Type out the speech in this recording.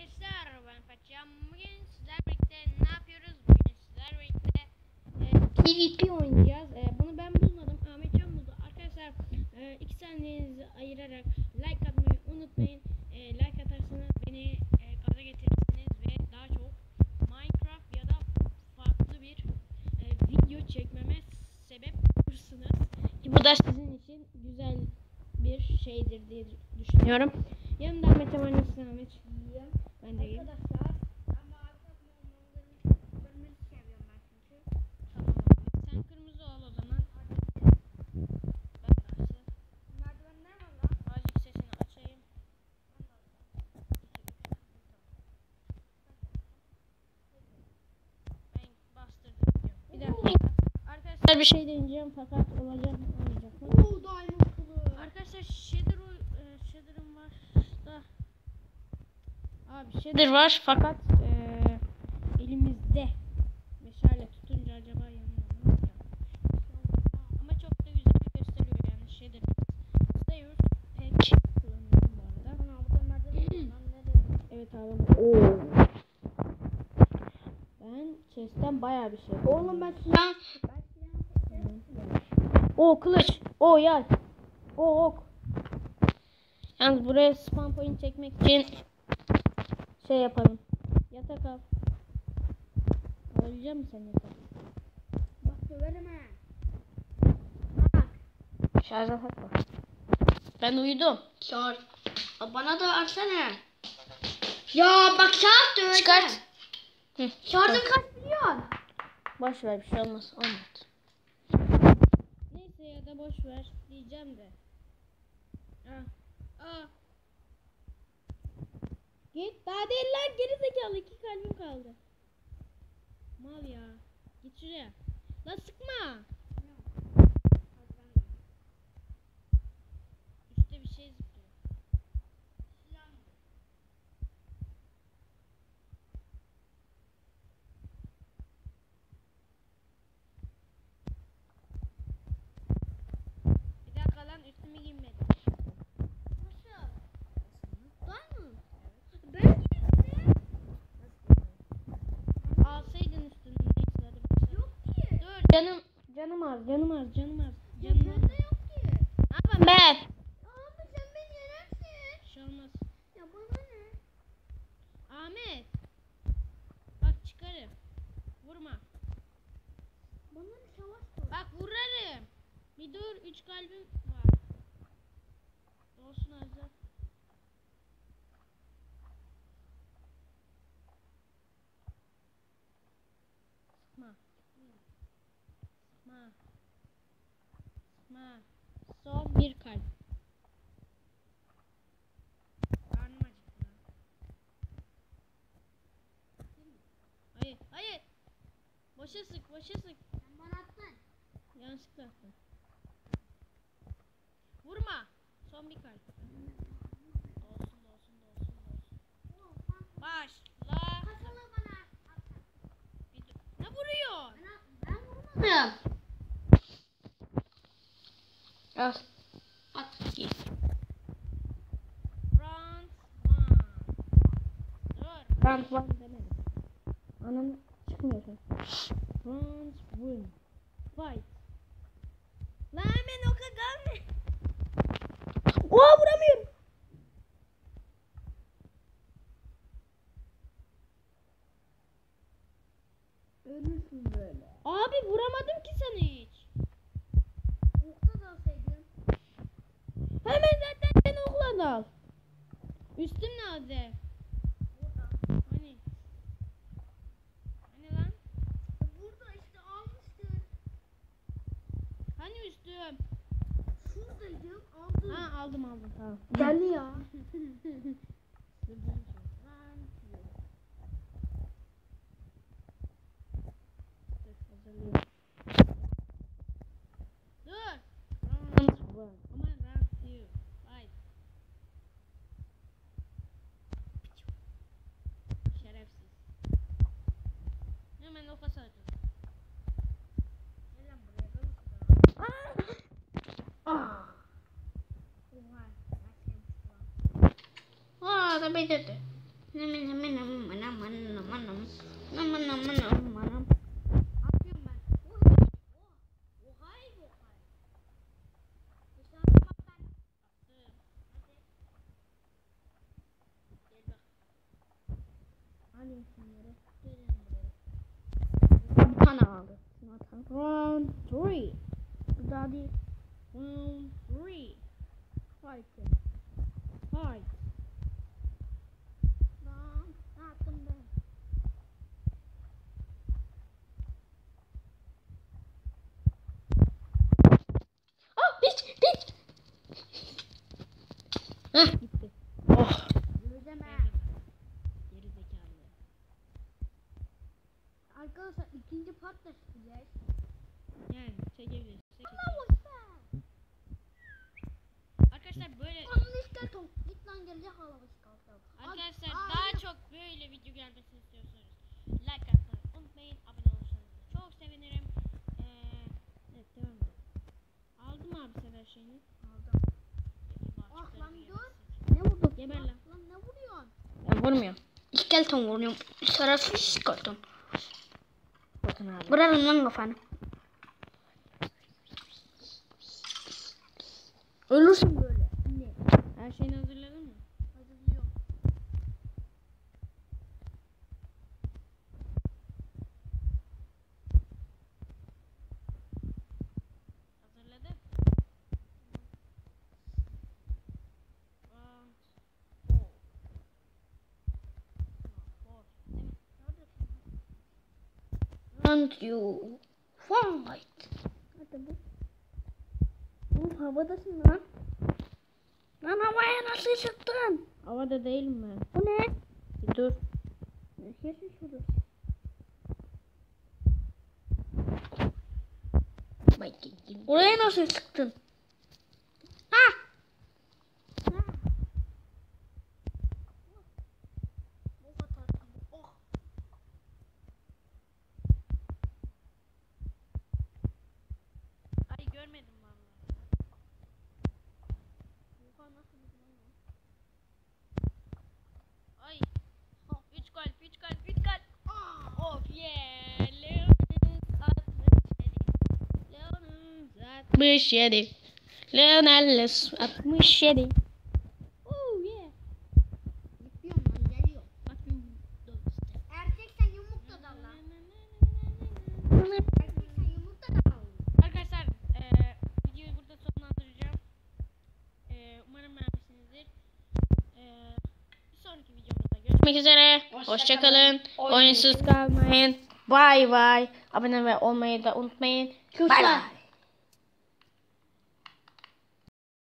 arkadaşlar, ben Paçam. Bugün sizlerle birlikte ne yapıyoruz? Bugün sizlerle birlikte PvP oynayacağız. Bunu ben bulmadım, Ahmetcan buldu. Arkadaşlar 2 saniyenizi ayırarak like atmayı unutmayın. Like atarsanız beni gaza getirirsiniz ve daha çok Minecraft ya da farklı bir video çekmeme sebep olursunuz. Ki bu da sizin için güzel bir şeydir diye düşünüyorum. Yanımda Ahmet var. Nasılsın Ahmet? İyiyim. Ben de iyiyim. Arkadaşlar, ama arkadaşlar olmanızı görmenizi seviyorum ben çünkü. Tamam abi. Sen kırmızı ol o zaman. Ben de açayım. Merdivenler var lan. Azıcık sesini açayım. Ben bastırdım diyorum. Bir dakika. Arkadaşlar bir şey deneyeceğim fakat olacak mı olmayacak mı? Oo, diamond kılığı. Arkadaşlar Shader'ım var da. Abi Shader var fakat elimizde meşale tutunca acaba yanıyor mu? Ama çok da güzel gösteriyor yani Shader. Slayer pek kullanıyorum bu arada. Ana burada merdiven var lan, nereye? Evet abi. Oo. Ben chest'ten bayağı bir şey. Oğlum ben silah. O kılıç. O yay. O ok. Yalnız buraya spawn point çekmek için şey yapalım. Yatak al. Alacağım mı sen yatak? Bak söverim ha. Bak. Şarja takma. Ben uyudum. Sor. Bana da versene. Ya bak saat de öyle. Çıkart. Hı, Şarjım çıkart. kaç milyon? Boş ver bir şey olmaz. Anlat. Neyse ya da boş ver diyeceğim de. Aa. Git. Daha değil lan, geri zekalı, 2 kalbim kaldı. Mal ya. Git şuraya. La sıkma. Üstte bir şey zıplıyor. Bir dakika lan, üstümü giymedim. Nasıl? Diamond. Ben giydim. Alsaydın üstünü, neyse hadi başla. Yok ki. Dur canım az. Ya bende yok ki. Ne yapayım ben? Abi sen beni yenersin. Bir şey olmaz. Ya bana ne? Ahmet. Bak çıkarım. Vurma. Bana ne savaş var? Bak vurarım. Bir dur, 3 kalbim var. Olsun Azra. Sıkma. Sıkma. Sıkma. Son bir kalp. Karnım acıktı lan. Hayır. Boşa sık. Sen bana attın. Yanlışlıkla attım. Vurma. Son bir kalp. Olsun. Başla. Kasala bana. Bir dur. Ne vuruyor? Ben vurmadım. Al. At. Git. Round 1. Dur. Round 1 demedim. Anam çıkmıyor şu an. Round 1. Fight. Lan hemen oka gelme. Oha, vuramıyorum. Ölürsün böyle. Abi vuramadım ki sana hiç. Okta da alsaydın. Hemen zaten sen okla dal. Üstüm nerede? Burada. Hani? Hani lan? Burada işte almıştın. Hani üstüm? Şuradaydım aldın. Ha, aldım tamam. Geldi ya. Dur. Round 1. Ama round 2. Fight. Şerefsiz. Hemen oka sardım. Gel lan buraya. Gel Ah. Oha. Aa, da belirdi. Atıyorum ben. Hani şunları. Bir tane aldı. Round 3. Bu daha değil. Round 3. Fight. Fight. Lan ne yaptım ben? Piç. Heh gitti. Oh. Yüzeme. Geri zekalı. Arkadaşlar ikinci part da çekeceğiz. Yani çekebiliriz. Arkadaşlar böyle Anlaştık. Git lan gel ya halamış kalkalım. arkadaşlar daha çok böyle video gelmesini istiyorsanız like atmayı unutmayın. Abone olursanız da çok sevinirim. Evet devam edelim. Aldım abi sen her şeyini. Aldım. Peki, Ah lan bahçeleri dur. yemezsin. Ne vurdun? Geber lan. Lan ne vuruyorsun? Ben vurmuyorum. İskelton vuruyorum. Sarası iskelton. Bakın abi. Vurarım lan kafanı. Ölürsün böyle. Ne? Her şeyini hazırladın mı? Hazırlıyorum. Hazırladım. And you fight. Hadi bu. Oğlum havadasın lan. Lan havaya nasıl çıktın? Havada değilim ben. Bu ne? Bir dur. Kesin şurada. Oraya nasıl çıktın? Ha! Ay görmedim vallahi. Ay. 3 kalp, 3 kalp, 3 kalp. Of yeah. Leonard 67. Leonard 67. Oh yeah. Gidiyorum lan geliyorum. Bakın dostum. Erkeksen yumrukla dal lan. Erkeksen yumrukla dal. Arkadaşlar videoyu burada sonlandıracağım. Umarım beğenmişsinizdir. Bir sonraki videomuzda görüşmek üzere. Hoşçakalın. Oyunsuz kalmayın. Bay bay. Abone olmayı da unutmayın. Bay bay.